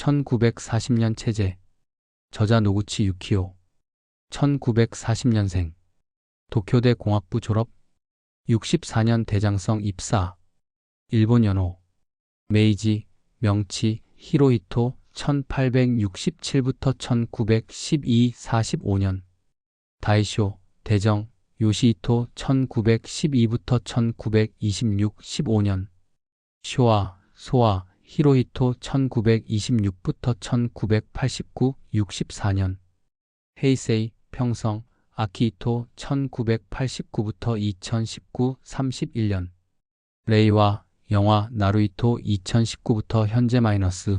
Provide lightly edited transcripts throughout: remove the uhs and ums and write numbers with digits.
1940년 체제. 저자 노구치 유키오. 1940년생. 도쿄대 공학부 졸업. 64년 대장성 입사. 일본 연호. 메이지, 명치, 히로히토 1867부터 1912 45년. 다이쇼, 대정, 요시히토 1912부터 1926 15년. 쇼와, 소와, 히로히토 1926부터 1989 64년. 헤이세이, 평성, 아키히토 1989부터 2019 31년. 레이와, 영화 나루히토 2019부터 현재 마이너스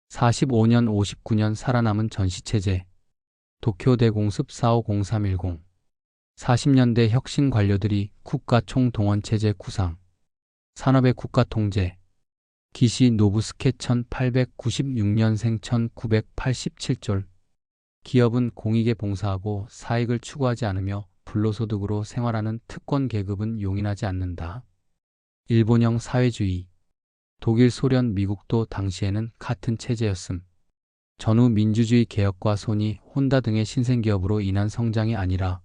45년 59년 살아남은 전시체제. 도쿄대 공습 450310. 40년대 혁신 관료들이 국가 총동원체제 구상. 산업의 국가 통제. 기시 노부스케 1896년생 1987졸. 기업은 공익에 봉사하고 사익을 추구하지 않으며 불로소득으로 생활하는 특권 계급은 용인하지 않는다. 일본형 사회주의. 독일, 소련, 미국도 당시에는 같은 체제였음. 전후 민주주의 개혁과 소니, 혼다 등의 신생기업으로 인한 성장이 아니라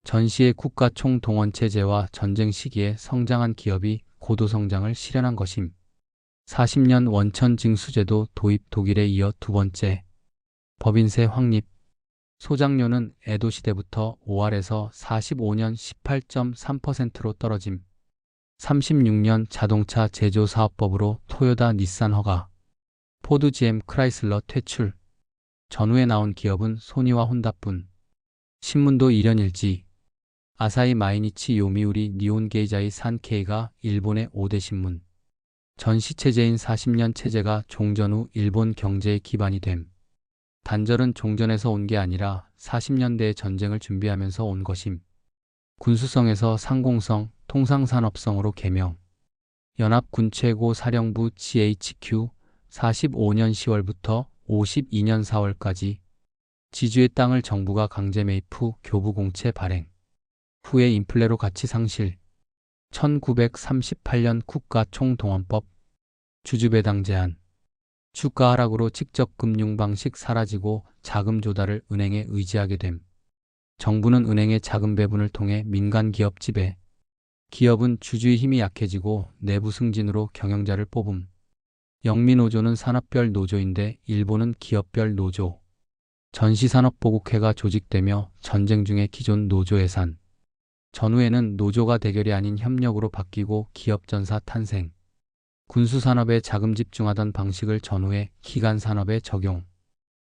전시의 국가 총동원체제와 전쟁 시기에 성장한 기업이 고도성장을 실현한 것임. 40년 원천 징수제도 도입. 독일에 이어 두 번째. 법인세 확립. 소장료는 에도 시대부터 5알에서 45년 18.3%로 떨어짐. 36년 자동차 제조사업법으로 토요다 닛산 허가. 포드 GM 크라이슬러 퇴출. 전후에 나온 기업은 소니와 혼다뿐. 신문도 일연일지. 아사히 마이니치 요미우리 니온게이자이 산케이가 일본의 5대 신문. 전시체제인 40년 체제가 종전 후 일본 경제의 기반이 됨. 단절은 종전에서 온 게 아니라 40년대의 전쟁을 준비하면서 온 것임. 군수성에서 상공성, 통상산업성으로 개명. 연합군최고사령부 GHQ 45년 10월부터 52년 4월까지. 지주의 땅을 정부가 강제 매입 후 교부공채 발행. 후에 인플레로 가치 상실. 1938년 국가총동원법. 주주배당 제한. 주가 하락으로 직접 금융 방식 사라지고 자금 조달을 은행에 의지하게 됨. 정부는 은행의 자금 배분을 통해 민간 기업 지배. 기업은 주주의 힘이 약해지고 내부 승진으로 경영자를 뽑음. 영미노조는 산업별 노조인데 일본은 기업별 노조. 전시산업보국회가 조직되며 전쟁 중에 기존 노조 해산. 전후에는 노조가 대결이 아닌 협력으로 바뀌고 기업전사 탄생. 군수산업에 자금 집중하던 방식을 전후에 기간산업에 적용.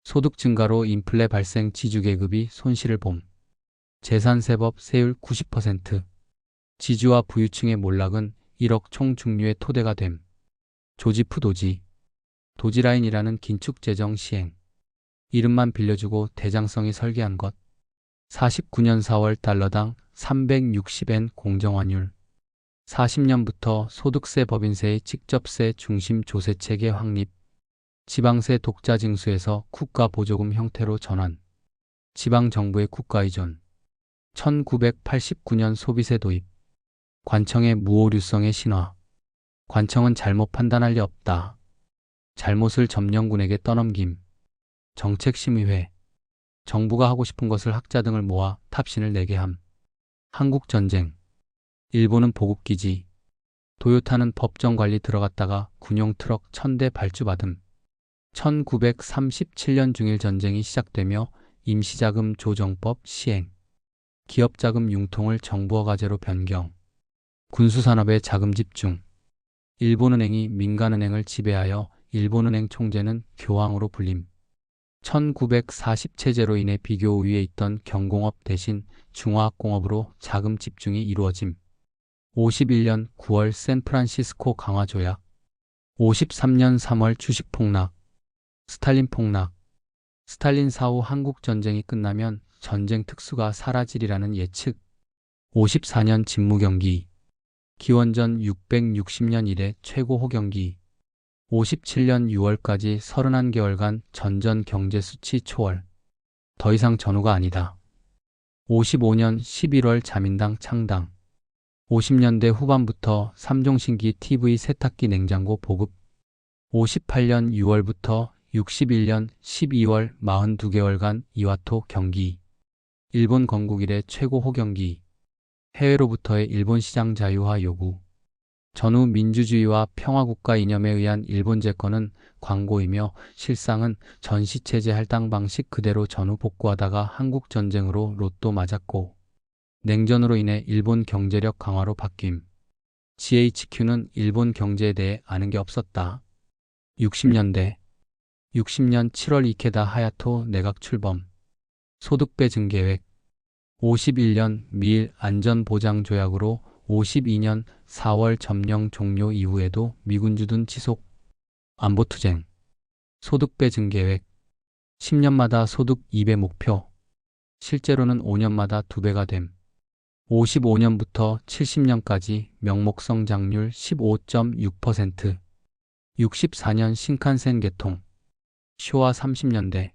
소득 증가로 인플레 발생. 지주계급이 손실을 봄. 재산세법 세율 90%. 지주와 부유층의 몰락은 1억 총중류의 토대가 됨. 조지푸도지. 도지라인이라는 긴축재정 시행. 이름만 빌려주고 대장성이 설계한 것. 49년 4월 달러당 360엔 공정환율. 40년부터 소득세 법인세의 직접세 중심 조세체계 확립. 지방세 독자징수에서 국가보조금 형태로 전환. 지방정부의 국가의존. 1989년 소비세 도입. 관청의 무오류성의 신화. 관청은 잘못 판단할 리 없다. 잘못을 점령군에게 떠넘김. 정책심의회. 정부가 하고 싶은 것을 학자 등을 모아 탑신을 내게 함. 한국전쟁. 일본은 보급기지. 도요타는 법정관리 들어갔다가 군용 트럭 1000대 발주받음. 1937년 중일전쟁이 시작되며 임시자금 조정법 시행. 기업자금 융통을 정부허가제로 변경. 군수산업의 자금 집중. 일본은행이 민간은행을 지배하여 일본은행 총재는 교황으로 불림. 1940 체제로 인해 비교 우위에 있던 경공업 대신 중화학공업으로 자금 집중이 이루어짐. 51년 9월 샌프란시스코 강화 조약. 53년 3월 주식 폭락. 스탈린 폭락. 스탈린 사후 한국 전쟁이 끝나면 전쟁 특수가 사라지리라는 예측. 54년 진무경기. 기원전 660년 이래 최고 호경기. 57년 6월까지 31개월간 전전 경제 수치 초월. 더 이상 전후가 아니다. 55년 11월 자민당 창당. 50년대 후반부터 3종 신기 TV 세탁기 냉장고 보급. 58년 6월부터 61년 12월 42개월간 이와토 경기. 일본 건국 이래 최고 호경기. 해외로부터의 일본 시장 자유화 요구. 전후 민주주의와 평화국가 이념에 의한 일본 재건은 광고이며 실상은 전시체제 할당 방식 그대로 전후 복구하다가 한국 전쟁으로 로또 맞았고 냉전으로 인해 일본 경제력 강화로 바뀜. GHQ는 일본 경제에 대해 아는 게 없었다. 60년대 60년 7월 이케다 하야토 내각 출범. 소득배 증계획. 51년 미일 안전보장조약으로 52년 4월 점령 종료 이후에도 미군 주둔 지속. 안보투쟁. 소득배 증계획. 10년마다 소득 2배 목표. 실제로는 5년마다 2배가 됨. 55년부터 70년까지 명목 성장률 15.6%. 64년 신칸센 개통. 쇼와 30년대.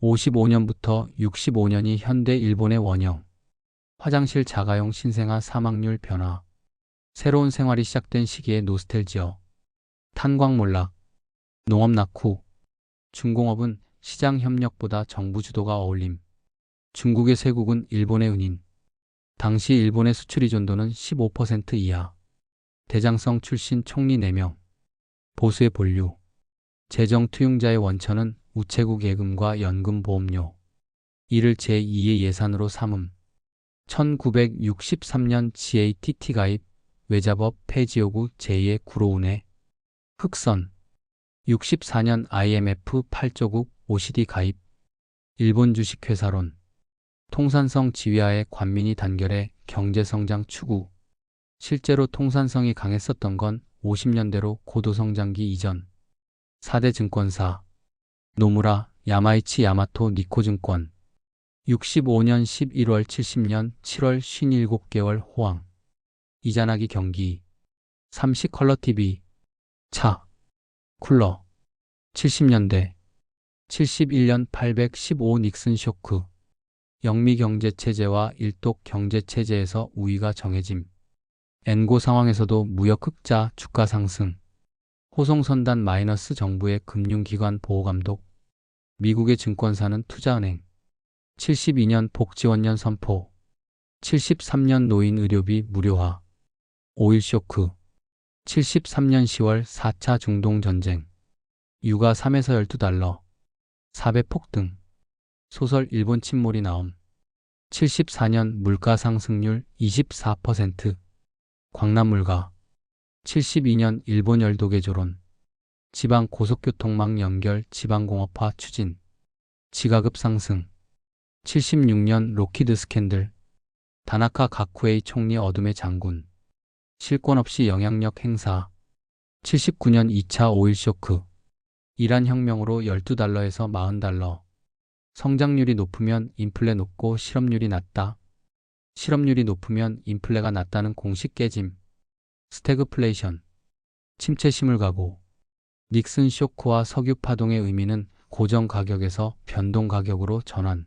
55년부터 65년이 현대 일본의 원형. 화장실 자가용 신생아 사망률 변화. 새로운 생활이 시작된 시기의 노스텔지어. 탄광 몰락. 농업 낙후. 중공업은 시장 협력보다 정부 주도가 어울림. 중국의 쇠국은 일본의 은인. 당시 일본의 수출 의존도는 15% 이하. 대장성 출신 총리 4명. 보수의 본류. 재정 투용자의 원천은 우체국 예금과 연금 보험료. 이를 제2의 예산으로 삼음. 1963년 GATT 가입. 외자법 폐지 요구 제2의 구로운해. 흑선. 64년 IMF 8조국 OECD 가입. 일본 주식회사론. 통산성 지위하에 관민이 단결해 경제성장 추구. 실제로 통산성이 강했었던 건 50년대로 고도성장기 이전. 4대 증권사. 노무라, 야마이치 야마토 니코증권. 65년 11월 70년 7월 57개월 호황. 이자나기 경기. 삼식 컬러TV. 차. 쿨러. 70년대. 71년 815 닉슨 쇼크. 영미 경제체제와 일독 경제체제에서 우위가 정해짐. 엔고 상황에서도 무역 흑자 주가 상승. 호송선단 마이너스 정부의 금융기관 보호감독. 미국의 증권사는 투자은행. 72년 복지원년 선포. 73년 노인 의료비 무료화. 오일 쇼크. 73년 10월 4차 중동전쟁. 유가 3에서 12달러. 4배 폭등. 소설 일본 침몰이 나옴. 74년 물가 상승률 24%. 광남물가. 72년 일본 열도 개조론. 지방 고속교통망 연결 지방공업화 추진. 지가급 상승. 76년 로키드 스캔들. 다나카 가쿠에이 총리 어둠의 장군. 실권 없이 영향력 행사. 79년 2차 오일 쇼크. 이란 혁명으로 12달러에서 40달러. 성장률이 높으면 인플레 높고 실업률이 낮다. 실업률이 높으면 인플레가 낮다는 공식 깨짐. 스태그플레이션. 침체 심을가고. 닉슨 쇼크와 석유 파동의 의미는 고정 가격에서 변동 가격으로 전환.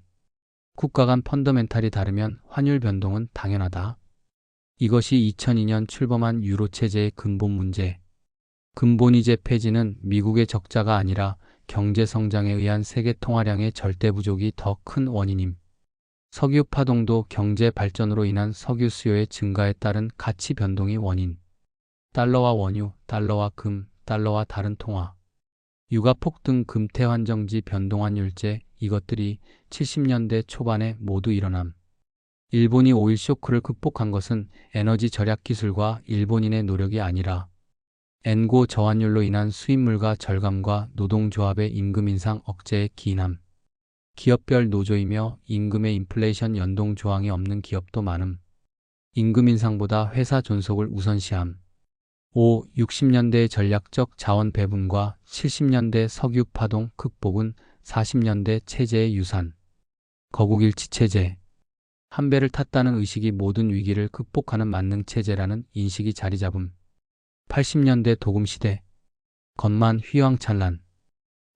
국가 간 펀더멘탈이 다르면 환율 변동은 당연하다. 이것이 2002년 출범한 유로 체제의 근본 문제. 근본이제 폐지는 미국의 적자가 아니라 경제 성장에 의한 세계 통화량의 절대 부족이 더 큰 원인임. 석유 파동도 경제 발전으로 인한 석유 수요의 증가에 따른 가치 변동이 원인. 달러와 원유, 달러와 금, 달러와 다른 통화. 유가 폭등 금태 환정지 변동 환율제 이것들이 70년대 초반에 모두 일어남. 일본이 오일 쇼크를 극복한 것은 에너지 절약 기술과 일본인의 노력이 아니라 엔고 저환율로 인한 수입물가 절감과 노동조합의 임금 인상 억제에 기인함. 기업별 노조이며 임금의 인플레이션 연동 조항이 없는 기업도 많음. 임금 인상보다 회사 존속을 우선시함. 5. 60년대의 전략적 자원 배분과 70년대 석유 파동 극복은 40년대 체제의 유산. 거국일치 체제. 한 배를 탔다는 의식이 모든 위기를 극복하는 만능 체제라는 인식이 자리잡음. 80년대 도금시대. 겉만 휘황찬란.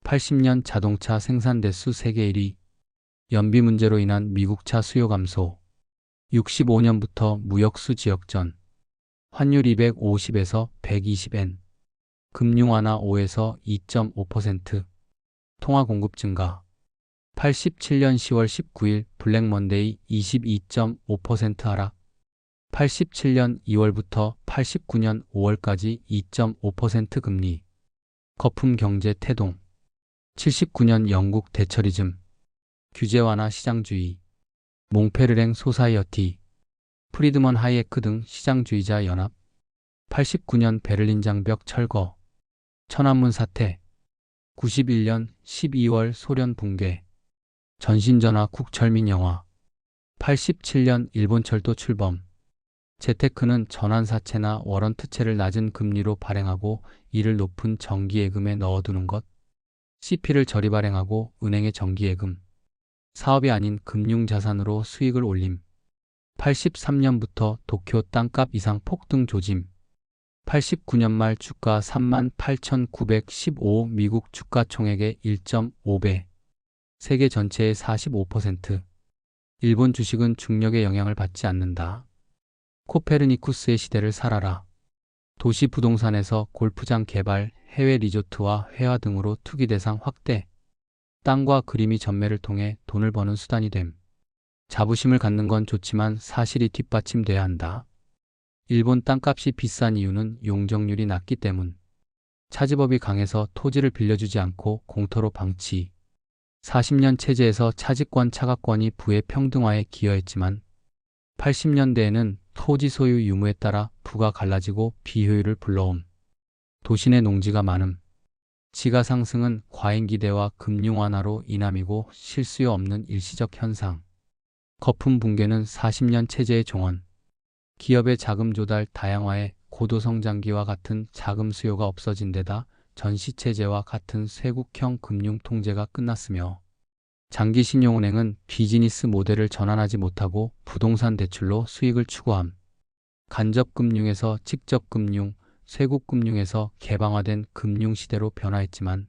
80년 자동차 생산 대수 세계 1위. 연비 문제로 인한 미국차 수요 감소. 65년부터 무역수 지역전. 환율 250에서 120엔. 금융 완화 5에서 2.5%. 통화 공급 증가. 87년 10월 19일 블랙 먼데이 22.5% 하락. 87년 2월부터 89년 5월까지 2.5% 금리. 거품 경제 태동. 79년 영국 대처리즘. 규제 완화 시장주의. 몽페르랭 소사이어티. 프리드먼 하이에크 등 시장주의자 연합. 89년 베를린 장벽 철거. 천안문 사태. 91년 12월 소련 붕괴. 전신전화 국철민 영화. 87년 일본 철도 출범. 재테크는 전환사채나 워런트채를 낮은 금리로 발행하고 이를 높은 정기예금에 넣어두는 것. CP를 저리 발행하고 은행의 정기예금. 사업이 아닌 금융자산으로 수익을 올림. 83년부터 도쿄 땅값 이상 폭등 조짐. 89년 말 주가 38,915 미국 주가 총액의 1.5배. 세계 전체의 45%. 일본 주식은 중력의 영향을 받지 않는다. 코페르니쿠스의 시대를 살아라. 도시 부동산에서 골프장 개발, 해외 리조트와 회화 등으로 투기 대상 확대. 땅과 그림이 전매를 통해 돈을 버는 수단이 됨. 자부심을 갖는 건 좋지만 사실이 뒷받침돼야 한다. 일본 땅값이 비싼 이유는 용적률이 낮기 때문. 차지법이 강해서 토지를 빌려주지 않고 공터로 방치. 40년 체제에서 차지권 차각권이 부의 평등화에 기여했지만 80년대에는 토지 소유 유무에 따라 부가 갈라지고 비효율을 불러옴. 도시 내 농지가 많음. 지가 상승은 과잉 기대와 금융 완화로 인함이고 실수요 없는 일시적 현상. 거품 붕괴는 40년 체제의 종언. 기업의 자금 조달 다양화에 고도성장기와 같은 자금 수요가 없어진 데다 전시체제와 같은 쇄국형 금융 통제가 끝났으며 장기신용은행은 비즈니스 모델을 전환하지 못하고 부동산 대출로 수익을 추구함. 간접금융에서 직접금융, 쇄국금융에서 개방화된 금융시대로 변화했지만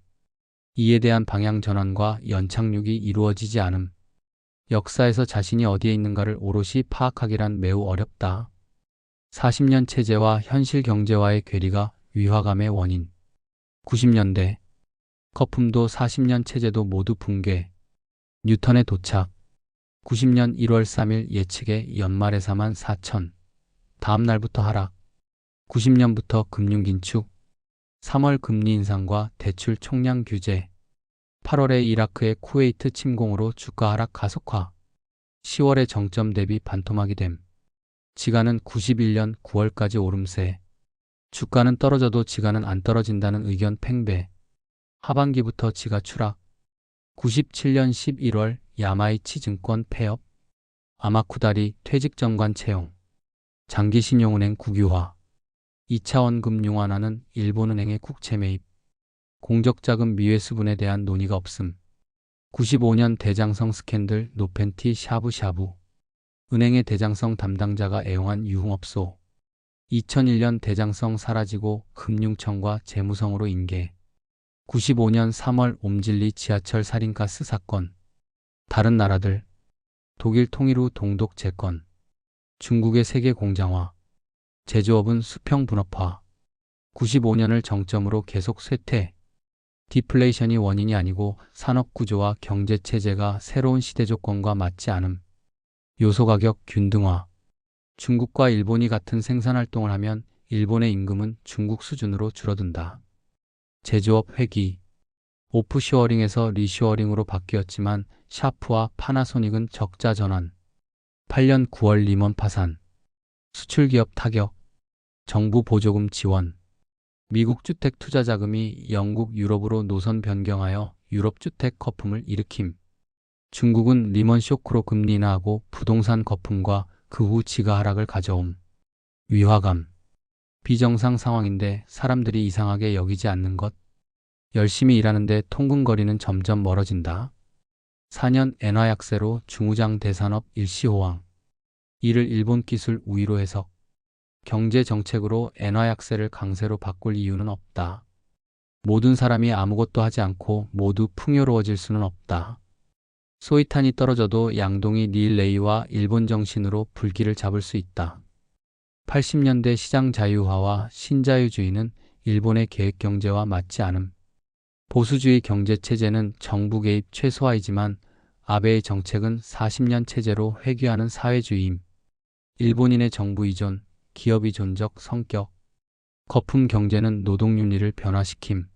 이에 대한 방향 전환과 연착륙이 이루어지지 않음. 역사에서 자신이 어디에 있는가를 오롯이 파악하기란 매우 어렵다. 40년 체제와 현실 경제와의 괴리가 위화감의 원인. 90년대. 거품도 40년 체제도 모두 붕괴. 뉴턴의 도착. 90년 1월 3일 예측의 연말에 44,000. 다음 날부터 하락. 90년부터 금융 긴축. 3월 금리 인상과 대출 총량 규제. 8월에 이라크의 쿠웨이트 침공으로 주가 하락 가속화. 10월에 정점 대비 반토막이 됨. 지가는 91년 9월까지 오름세. 주가는 떨어져도 지가는 안 떨어진다는 의견 팽배. 하반기부터 지가 추락. 97년 11월 야마이치 증권 폐업. 아마쿠다리 퇴직정관 채용. 장기신용은행 국유화. 2차원 금융 완화는 일본은행의 국채 매입. 공적자금 미회수분에 대한 논의가 없음. 95년 대장성 스캔들 노펜티 샤브샤브. 은행의 대장성 담당자가 애용한 유흥업소. 2001년 대장성 사라지고 금융청과 재무성으로 인계. 95년 3월 옴질리 지하철 살인가스 사건. 다른 나라들. 독일 통일 후 동독 재건. 중국의 세계 공장화. 제조업은 수평 분업화. 95년을 정점으로 계속 쇠퇴. 디플레이션이 원인이 아니고 산업구조와 경제체제가 새로운 시대 조건과 맞지 않음. 요소가격 균등화. 중국과 일본이 같은 생산활동을 하면 일본의 임금은 중국 수준으로 줄어든다. 제조업 회귀. 오프쇼어링에서 리쇼어링으로 바뀌었지만 샤프와 파나소닉은 적자 전환. 8년 9월 리먼 파산. 수출기업 타격. 정부 보조금 지원. 미국 주택 투자 자금이 영국, 유럽으로 노선 변경하여 유럽 주택 거품을 일으킴. 중국은 리먼 쇼크로 금리 인하하고 부동산 거품과 그 후 지가 하락을 가져옴. 위화감. 비정상 상황인데 사람들이 이상하게 여기지 않는 것. 열심히 일하는데 통근거리는 점점 멀어진다. 4년 엔화 약세로 중후장 대산업 일시호황. 이를 일본 기술 우위로 해석. 경제 정책으로 엔화 약세를 강세로 바꿀 이유는 없다. 모든 사람이 아무것도 하지 않고 모두 풍요로워질 수는 없다. 소이탄이 떨어져도 양동이 릴레이와 일본 정신으로 불길을 잡을 수 있다. 80년대 시장 자유화와 신자유주의는 일본의 계획 경제와 맞지 않음. 보수주의 경제체제는 정부 개입 최소화이지만 아베의 정책은 40년 체제로 회귀하는 사회주의임. 일본인의 정부 이존, 기업 이존적 성격, 거품 경제는 노동윤리를 변화시킴.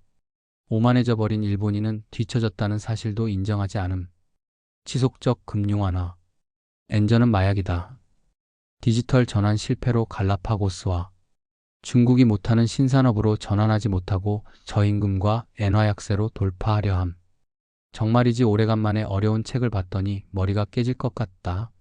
오만해져 버린 일본인은 뒤처졌다는 사실도 인정하지 않음. 지속적 금융 완화. 엔저는 마약이다. 디지털 전환 실패로 갈라파고스와 중국이 못하는 신산업으로 전환하지 못하고 저임금과 엔화 약세로 돌파하려 함. 정말이지 오래간만에 어려운 책을 봤더니 머리가 깨질 것 같다.